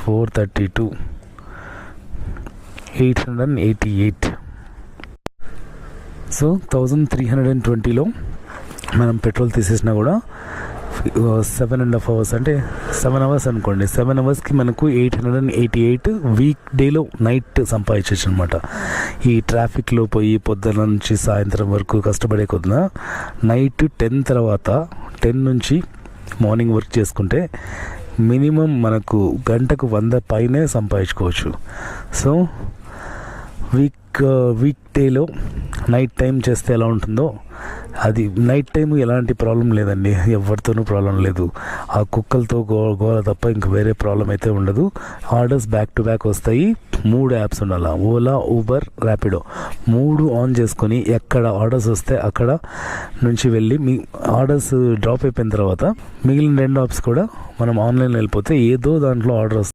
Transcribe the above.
432, 888. So 1320లో మనం petrol తీసేసినా కూడా 7.5 hours అంటే 7 hours అనుకోండి. 7 hours మనకు 888 వీక్ డేలో నైట్ సంపాదించవచ్చు అనమాట. ఈ ట్రాఫిక్లో పోయి పొద్దున్న నుంచి సాయంత్రం వరకు కష్టపడే కొద్దిన నైట్ 10 తర్వాత 10 నుంచి మార్నింగ్ వర్క్ చేసుకుంటే మినిమం మనకు గంటకు 100 పైనే సంపాదించుకోవచ్చు. సో వీక్ డేలో నైట్ టైం చేస్తే ఎలా ఉంటుందో, అది నైట్ టైం ఎలాంటి ప్రాబ్లం లేదండి, ఎవరితోనూ ప్రాబ్లం లేదు. ఆ కుక్కలతో గోల తప్ప ఇంక వేరే ప్రాబ్లం అయితే ఉండదు. ఆర్డర్స్ బ్యాక్ టు బ్యాక్ వస్తాయి. 3 యాప్స్ ఉండాలి, ఓలా, ఊబర్, ర్యాపిడో. 3 ఆన్ చేసుకొని ఎక్కడ ఆర్డర్స్ వస్తే అక్కడ నుంచి వెళ్ళి మీ ఆర్డర్స్ డ్రాప్ అయిపోయిన తర్వాత మిగిలిన 2 యాప్స్ కూడా మనం ఆన్లైన్లో వెళ్ళిపోతే ఏదో దాంట్లో ఆర్డర్ వస్తుంది.